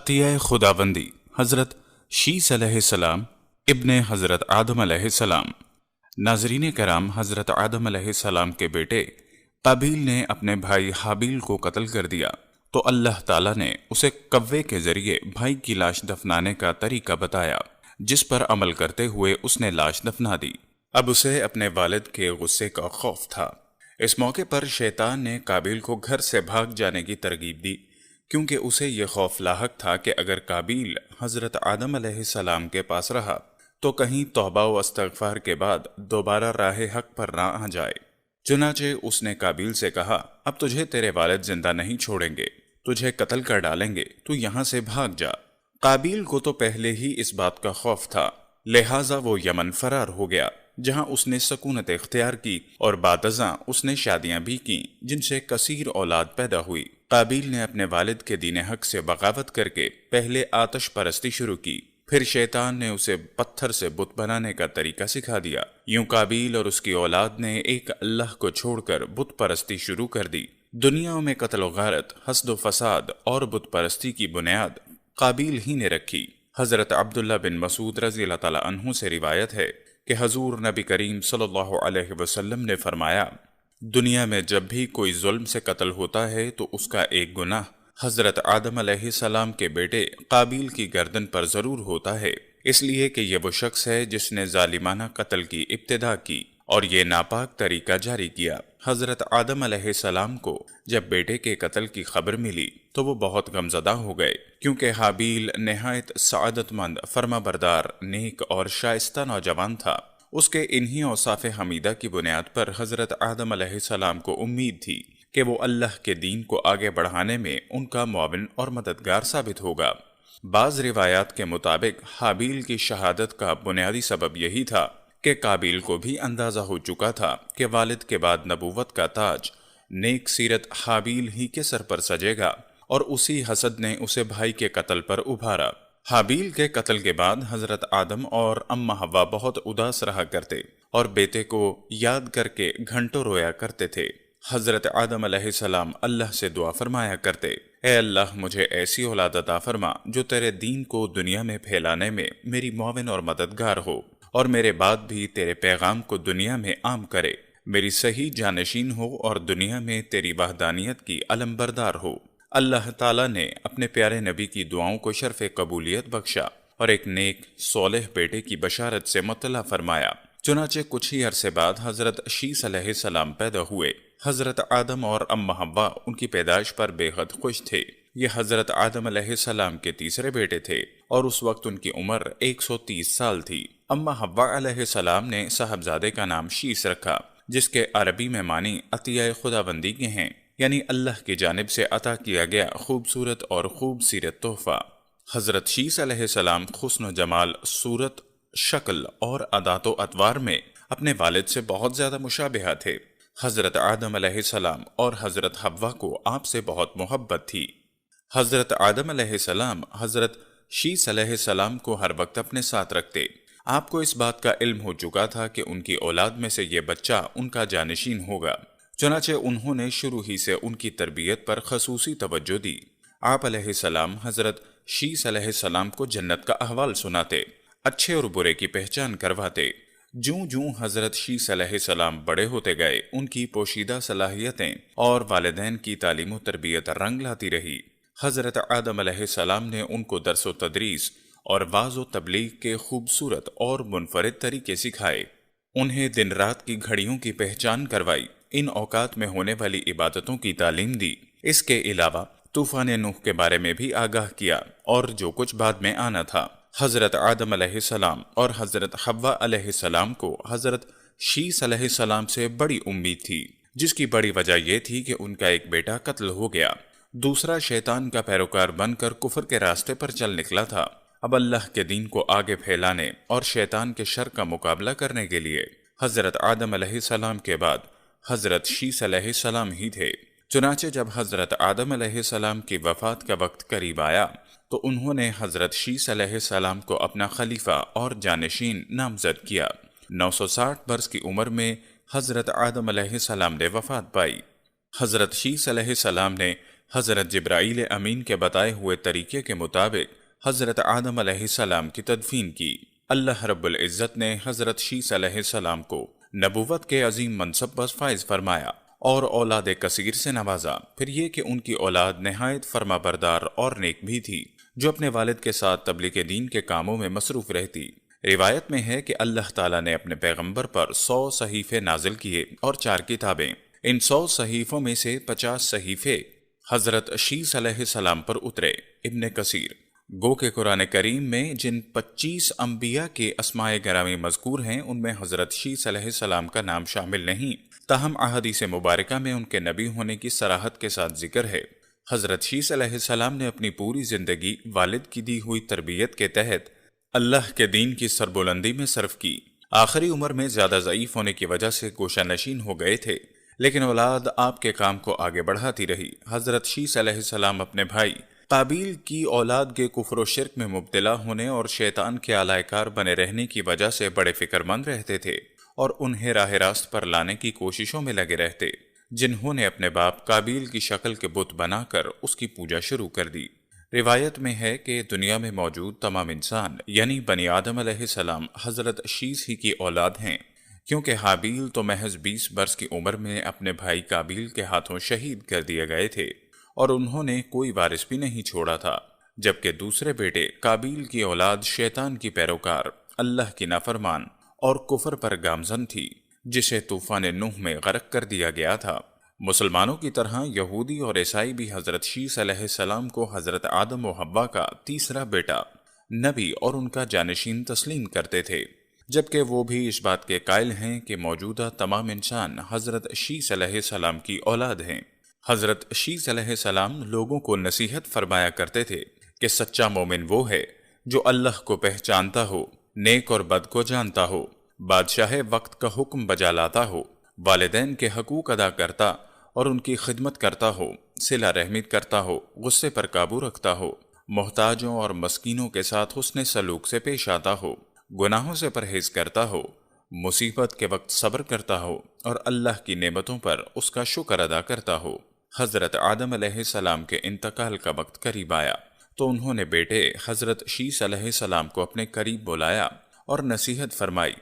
عطیہ خداوندی حضرت شیس علیہ السلام ابن حضرت آدم علیہ السلام۔ ناظرین کرام، حضرت آدم علیہ السلام کے بیٹے قابیل نے اپنے بھائی حابیل کو قتل کر دیا تو اللہ تعالیٰ نے اسے کوے کے ذریعے بھائی کی لاش دفنانے کا طریقہ بتایا، جس پر عمل کرتے ہوئے اس نے لاش دفنا دی۔ اب اسے اپنے والد کے غصے کا خوف تھا۔ اس موقع پر شیطان نے قابیل کو گھر سے بھاگ جانے کی ترغیب دی، کیونکہ اسے یہ خوف لاحق تھا کہ اگر قابیل حضرت آدم علیہ السلام کے پاس رہا تو کہیں توبہ و استغفار کے بعد دوبارہ راہ حق پر نہ آ جائے۔ چنانچہ اس نے قابیل سے کہا، اب تجھے تیرے والد زندہ نہیں چھوڑیں گے، تجھے قتل کر ڈالیں گے، تو یہاں سے بھاگ جا۔ قابیل کو تو پہلے ہی اس بات کا خوف تھا، لہٰذا وہ یمن فرار ہو گیا، جہاں اس نے سکونت اختیار کی اور بعد ازاں اس نے شادیاں بھی کیں، جن سے کثیر اولاد پیدا ہوئی۔ قابیل نے اپنے والد کے دین حق سے بغاوت کر کے پہلے آتش پرستی شروع کی، پھر شیطان نے اسے پتھر سے بت بنانے کا طریقہ سکھا دیا۔ یوں قابیل اور اس کی اولاد نے ایک اللہ کو چھوڑ کر بت پرستی شروع کر دی۔ دنیا میں قتل و غارت، حسد و فساد اور بت پرستی کی بنیاد قابیل ہی نے رکھی۔ حضرت عبداللہ بن مسعود رضی اللہ تعالیٰ عنہ سے روایت ہے کہ حضور نبی کریم صلی اللہ علیہ وسلم نے فرمایا، دنیا میں جب بھی کوئی ظلم سے قتل ہوتا ہے تو اس کا ایک گناہ حضرت آدم علیہ السلام کے بیٹے قابیل کی گردن پر ضرور ہوتا ہے، اس لیے کہ یہ وہ شخص ہے جس نے ظالمانہ قتل کی ابتدا کی اور یہ ناپاک طریقہ جاری کیا۔ حضرت آدم علیہ السلام کو جب بیٹے کے قتل کی خبر ملی تو وہ بہت غمزدہ ہو گئے، کیونکہ حابیل نہایت سعادت مند، فرما بردار، نیک اور شائستہ نوجوان تھا۔ اس کے انہی اوصاف حمیدہ کی بنیاد پر حضرت آدم علیہ السلام کو امید تھی کہ وہ اللہ کے دین کو آگے بڑھانے میں ان کا معاون اور مددگار ثابت ہوگا۔ بعض روایات کے مطابق حابیل کی شہادت کا بنیادی سبب یہی تھا کہ قابیل کو بھی اندازہ ہو چکا تھا کہ والد کے بعد نبوت کا تاج نیک سیرت حابیل ہی کے سر پر سجے گا، اور اسی حسد نے اسے بھائی کے قتل پر ابھارا۔ حابیل کے قتل کے بعد حضرت آدم اور اماں حوا بہت اداس رہا کرتے اور بیٹے کو یاد کر کے گھنٹوں رویا کرتے تھے۔ حضرت آدم علیہ السلام اللہ سے دعا فرمایا کرتے، اے اللہ مجھے ایسی اولاد عطا فرما جو تیرے دین کو دنیا میں پھیلانے میں میری معاون اور مددگار ہو، اور میرے بعد بھی تیرے پیغام کو دنیا میں عام کرے، میری صحیح جانشین ہو اور دنیا میں تیری وحدانیت کی علم بردار ہو۔ اللہ تعالیٰ نے اپنے پیارے نبی کی دعاؤں کو شرف قبولیت بخشا اور ایک نیک صالح بیٹے کی بشارت سے مطلع فرمایا۔ چنانچہ کچھ ہی عرصے بعد حضرت شیس علیہ السلام پیدا ہوئے۔ حضرت آدم اور اماں حوا ان کی پیدائش پر بے حد خوش تھے۔ یہ حضرت آدم علیہ السلام کے تیسرے بیٹے تھے اور اس وقت ان کی عمر 130 سال تھی۔ اماں حوا علیہ السلام نے صاحبزادے کا نام شیس رکھا، جس کے عربی میں معنی عطیہ خداوندی کے ہیں، یعنی اللہ کی جانب سے عطا کیا گیا خوبصورت اور خوب سیرت تحفہ۔ حضرت شیس علیہ السلام حسن و جمال، صورت، شکل اور عادات و اطوار میں اپنے والد سے بہت زیادہ مشابہہ تھے۔ حضرت آدم علیہ السلام اور حضرت حوا کو آپ سے بہت محبت تھی۔ حضرت آدم علیہ السلام حضرت شیس علیہ السلام کو ہر وقت اپنے ساتھ رکھتے۔ آپ کو اس بات کا علم ہو چکا تھا کہ ان کی اولاد میں سے یہ بچہ ان کا جانشین ہوگا، چنانچہ انہوں نے شروع ہی سے ان کی تربیت پر خصوصی توجہ دی۔ آپ علیہ السلام حضرت شیس علیہ السلام کو جنت کا احوال سناتے، اچھے اور برے کی پہچان کرواتے۔ جوں جوں حضرت شیس علیہ السلام بڑے ہوتے گئے، ان کی پوشیدہ صلاحیتیں اور والدین کی تعلیم و تربیت رنگ لاتی رہی۔ حضرت آدم علیہ السلام نے ان کو درس و تدریس اور وعظ و تبلیغ کے خوبصورت اور منفرد طریقے سکھائے، انہیں دن رات کی گھڑیوں کی پہچان کروائی، ان اوقات میں ہونے والی عبادتوں کی تعلیم دی۔ اس کے علاوہ طوفان نوح کے بارے میں بھی آگاہ کیا اور جو کچھ بعد میں آنا تھا۔ حضرت آدم علیہ السلام اور حضرت حوا علیہ السلام کو حضرت شیس علیہ السلام سے بڑی امید تھی، جس کی بڑی وجہ یہ تھی کہ ان کا ایک بیٹا قتل ہو گیا، دوسرا شیطان کا پیروکار بن کر کفر کے راستے پر چل نکلا تھا۔ اب اللہ کے دین کو آگے پھیلانے اور شیطان کے شر کا مقابلہ کرنے کے لیے حضرت آدم علیہ السلام کے بعد حضرت شیس علیہ السلام ہی تھے۔ چنانچہ جب حضرت آدم علیہ السلام کی وفات کا وقت قریب آیا تو انہوں نے حضرت شیس علیہ السلام کو اپنا خلیفہ اور جانشین نامزد کیا۔ 960 برس کی عمر میں حضرت آدم علیہ السلام نے وفات پائی۔ حضرت شیس علیہ السلام نے حضرت جبرائیل امین کے بتائے ہوئے طریقے کے مطابق حضرت آدم علیہ السلام کی تدفین کی۔ اللہ رب العزت نے حضرت شیث علیہ السلام کو نبوت کے عظیم منصب پر فائز فرمایا اور اولاد کثیر سے نوازا۔ پھر یہ کہ ان کی اولاد نہایت فرما بردار اور نیک بھی تھی، جو اپنے والد کے ساتھ تبلیغ دین کے کاموں میں مصروف رہتی۔ روایت میں ہے کہ اللہ تعالیٰ نے اپنے پیغمبر پر 100 صحیفے نازل کیے اور 4 کتابیں۔ ان 100 صحیفوں میں سے 50 صحیفے حضرت شیث علیہ السلام پر اترے۔ ابن کثیر: گو کہ قرآن کریم میں جن 25 انبیاء کے اسماء گرامی مذکور ہیں ان میں حضرت شیث علیہ السلام کا نام شامل نہیں، تاہم احادیث مبارکہ میں ان کے نبی ہونے کی صراحت کے ساتھ ذکر ہے۔ حضرت شیث علیہ السلام نے اپنی پوری زندگی والد کی دی ہوئی تربیت کے تحت اللہ کے دین کی سربلندی میں صرف کی۔ آخری عمر میں زیادہ ضعیف ہونے کی وجہ سے گوشہ نشین ہو گئے تھے، لیکن اولاد آپ کے کام کو آگے بڑھاتی رہی۔ حضرت شیث علیہ السلام اپنے بھائی قابیل کی اولاد کے کفر و شرک میں مبتلا ہونے اور شیطان کے آلائے کار بنے رہنے کی وجہ سے بڑے فکر مند رہتے تھے اور انہیں راہ راست پر لانے کی کوششوں میں لگے رہتے، جنہوں نے اپنے باپ قابیل کی شکل کے بت بنا کر اس کی پوجا شروع کر دی۔ روایت میں ہے کہ دنیا میں موجود تمام انسان یعنی بنی آدم علیہ السلام حضرت شیث ہی کی اولاد ہیں، کیونکہ حابیل تو محض 20 برس کی عمر میں اپنے بھائی قابیل کے ہاتھوں شہید کر دیے گئے تھے اور انہوں نے کوئی وارث بھی نہیں چھوڑا تھا، جبکہ دوسرے بیٹے قابیل کی اولاد شیطان کی پیروکار، اللہ کی نافرمان اور کفر پر گامزن تھی، جسے طوفان نوح میں غرق کر دیا گیا تھا۔ مسلمانوں کی طرح یہودی اور عیسائی بھی حضرت شیث علیہ السلام کو حضرت آدم و حوا کا تیسرا بیٹا، نبی اور ان کا جانشین تسلیم کرتے تھے، جبکہ وہ بھی اس بات کے قائل ہیں کہ موجودہ تمام انسان حضرت شیث علیہ السلام کی اولاد ہیں۔ حضرت شیث علیہ السلام لوگوں کو نصیحت فرمایا کرتے تھے کہ سچا مومن وہ ہے جو اللہ کو پہچانتا ہو، نیک اور بد کو جانتا ہو، بادشاہ وقت کا حکم بجا لاتا ہو، والدین کے حقوق ادا کرتا اور ان کی خدمت کرتا ہو، صلہ رحمی کرتا ہو، غصے پر قابو رکھتا ہو، محتاجوں اور مسکینوں کے ساتھ حسن سلوک سے پیش آتا ہو، گناہوں سے پرہیز کرتا ہو، مصیبت کے وقت صبر کرتا ہو اور اللہ کی نعمتوں پر اس کا شکر ادا کرتا ہو۔ حضرت آدم علیہ السلام کے انتقال کا وقت قریب آیا تو انہوں نے بیٹے حضرت شیث علیہ السلام کو اپنے قریب بلایا اور نصیحت فرمائی: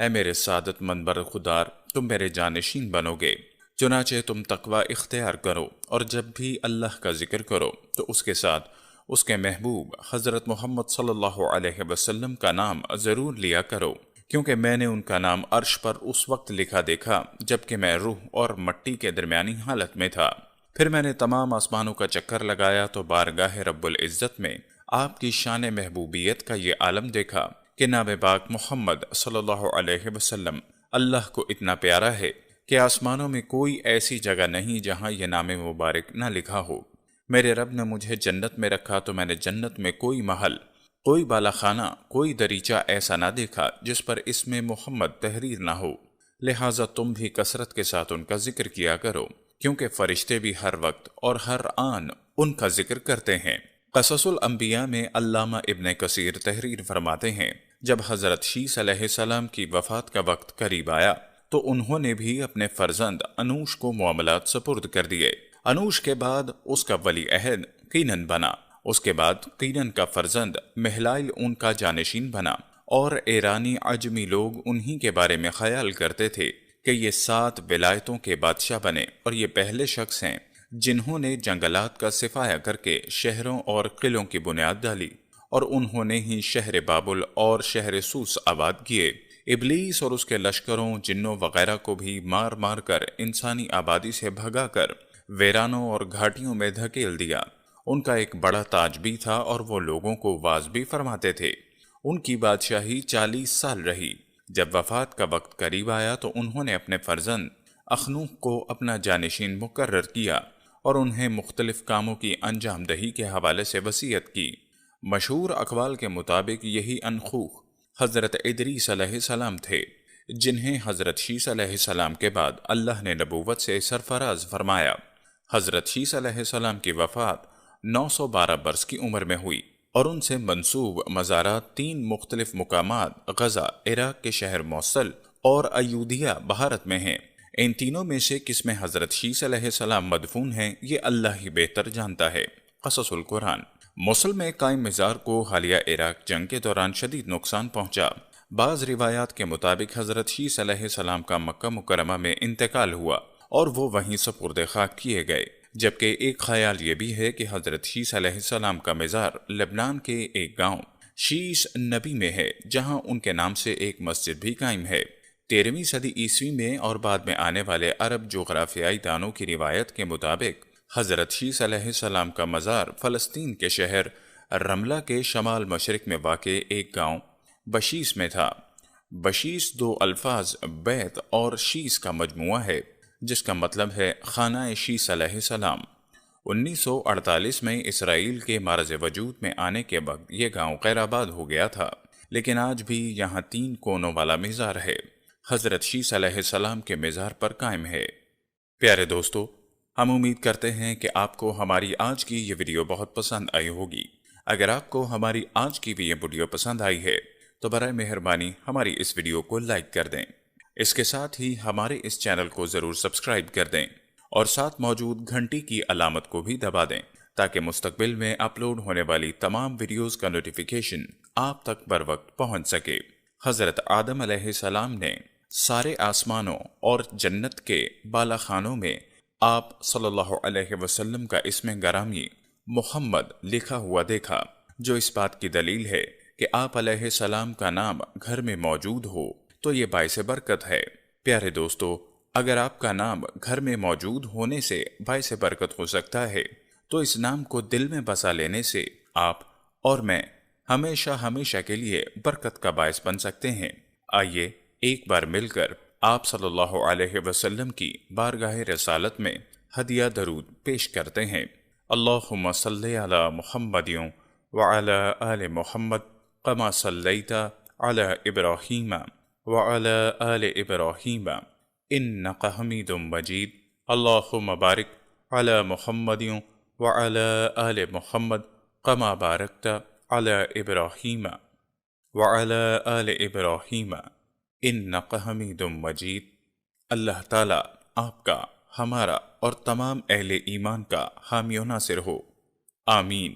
اے میرے سعادت مند برخودار، تم میرے جانشین بنو گے، چنانچہ تم تقوی اختیار کرو اور جب بھی اللہ کا ذکر کرو تو اس کے ساتھ اس کے محبوب حضرت محمد صلی اللہ علیہ وسلم کا نام ضرور لیا کرو، کیونکہ میں نے ان کا نام عرش پر اس وقت لکھا دیکھا جبکہ میں روح اور مٹی کے درمیانی حالت میں تھا۔ پھر میں نے تمام آسمانوں کا چکر لگایا تو بارگاہ رب العزت میں آپ کی شان محبوبیت کا یہ عالم دیکھا کہ نام پاک محمد صلی اللہ علیہ وسلم اللہ کو اتنا پیارا ہے کہ آسمانوں میں کوئی ایسی جگہ نہیں جہاں یہ نام مبارک نہ لکھا ہو۔ میرے رب نے مجھے جنت میں رکھا تو میں نے جنت میں کوئی محل، کوئی بالا خانہ، کوئی دریچہ ایسا نہ دیکھا جس پر اسم محمد تحریر نہ ہو، لہٰذا تم بھی کثرت کے ساتھ ان کا ذکر کیا کرو، کیونکہ فرشتے بھی ہر وقت اور ہر آن ان کا ذکر کرتے ہیں۔ قصص الانبیاء میں علامہ ابن کثیر تحریر فرماتے ہیں، جب حضرت شیث علیہ السلام کی وفات کا وقت قریب آیا تو انہوں نے بھی اپنے فرزند انوش کو معاملات سپرد کر دیے۔ انوش کے بعد اس کا ولی عہد قینن بنا، اس کے بعد قینن کا فرزند مہلائل ان کا جانشین بنا، اور ایرانی عجمی لوگ انہی کے بارے میں خیال کرتے تھے کہ یہ 7 ولایتوں کے بادشاہ بنے، اور یہ پہلے شخص ہیں جنہوں نے جنگلات کا صفایا کر کے شہروں اور قلعوں کی بنیاد ڈالی، اور انہوں نے ہی شہر بابل اور شہر سوس آباد کیے۔ ابلیس اور اس کے لشکروں، جنوں وغیرہ کو بھی مار مار کر انسانی آبادی سے بھگا کر ویرانوں اور گھاٹیوں میں دھکیل دیا۔ ان کا ایک بڑا تاج بھی تھا اور وہ لوگوں کو واعظ بھی فرماتے تھے۔ ان کی بادشاہی 40 سال رہی۔ جب وفات کا وقت قریب آیا تو انہوں نے اپنے فرزند اخنوخ کو اپنا جانشین مقرر کیا اور انہیں مختلف کاموں کی انجام دہی کے حوالے سے وصیت کی۔ مشہور اقوال کے مطابق یہی انخوخ حضرت ادریس علیہ السلام تھے، جنہیں حضرت شیث علیہ السلام کے بعد اللہ نے نبوت سے سرفراز فرمایا۔ حضرت شیث علیہ السلام کی وفات 912 برس کی عمر میں ہوئی، اور ان سے منسوب مزارات 3 مختلف مقامات غزہ، عراق کے شہر موصل اور ایودھیا بھارت میں ہیں۔ ان تینوں میں سے کس میں حضرت شیس علیہ السلام مدفون ہیں یہ اللہ ہی بہتر جانتا ہے۔ قصص القرآن۔ موصل میں قائم مزار کو حالیہ عراق جنگ کے دوران شدید نقصان پہنچا۔ بعض روایات کے مطابق حضرت شیس علیہ السلام کا مکہ مکرمہ میں انتقال ہوا اور وہ وہیں سپرد خاک کیے گئے، جبکہ ایک خیال یہ بھی ہے کہ حضرت شیس علیہ السلام کا مزار لبنان کے ایک گاؤں شیس نبی میں ہے، جہاں ان کے نام سے ایک مسجد بھی قائم ہے۔ 13ویں صدی عیسوی میں اور بعد میں آنے والے عرب جغرافیائی دانوں کی روایت کے مطابق حضرت شیس علیہ السلام کا مزار فلسطین کے شہر رملہ کے شمال مشرق میں واقع ایک گاؤں بشیس میں تھا۔ بشیس دو الفاظ بیت اور شیس کا مجموعہ ہے، جس کا مطلب ہے خانہ شیس علیہ السلام۔ 1948 میں اسرائیل کے معرض وجود میں آنے کے وقت یہ گاؤں غیر آباد ہو گیا تھا، لیکن آج بھی یہاں 3 کونوں والا مزار ہے، حضرت شیس علیہ السلام کے مزار پر قائم ہے۔ پیارے دوستو، ہم امید کرتے ہیں کہ آپ کو ہماری آج کی یہ ویڈیو بہت پسند آئی ہوگی۔ اگر آپ کو ہماری آج کی بھی یہ ویڈیو پسند آئی ہے تو برائے مہربانی ہماری اس ویڈیو کو لائک کر دیں۔ اس کے ساتھ ہی ہمارے اس چینل کو ضرور سبسکرائب کر دیں اور ساتھ موجود گھنٹی کی علامت کو بھی دبا دیں تاکہ مستقبل میں اپلوڈ ہونے والی تمام ویڈیوز کا نوٹیفیکیشن آپ تک بر وقت پہنچ سکے۔ حضرت آدم علیہ السلام نے سارے آسمانوں اور جنت کے بالا خانوں میں آپ صلی اللہ علیہ وسلم کا اسم گرامی محمد لکھا ہوا دیکھا، جو اس بات کی دلیل ہے کہ آپ علیہ السلام کا نام گھر میں موجود ہو تو یہ باعث برکت ہے۔ پیارے دوستو، اگر آپ کا نام گھر میں موجود ہونے سے باعث برکت ہو سکتا ہے تو اس نام کو دل میں بسا لینے سے آپ اور میں ہمیشہ ہمیشہ کے لیے برکت کا باعث بن سکتے ہیں۔ آئیے ایک بار مل کر آپ صلی اللہ علیہ وسلم کی بارگاہ رسالت میں ہدیہ درود پیش کرتے ہیں۔ اللہم صلی علی محمد وعلی آل محمد کما صلیت علی ابراہیم وعلی آل ابراہیم انک حمید مجید۔ اللہم بارک علی محمد وعلی آل محمد کما بارکت علی ابراہیم وعلی آل ابراہیم انک حمید مجید۔ اللہ تعالیٰ آپ کا، ہمارا اور تمام اہل ایمان کا حامی و ناصر ہو، آمین۔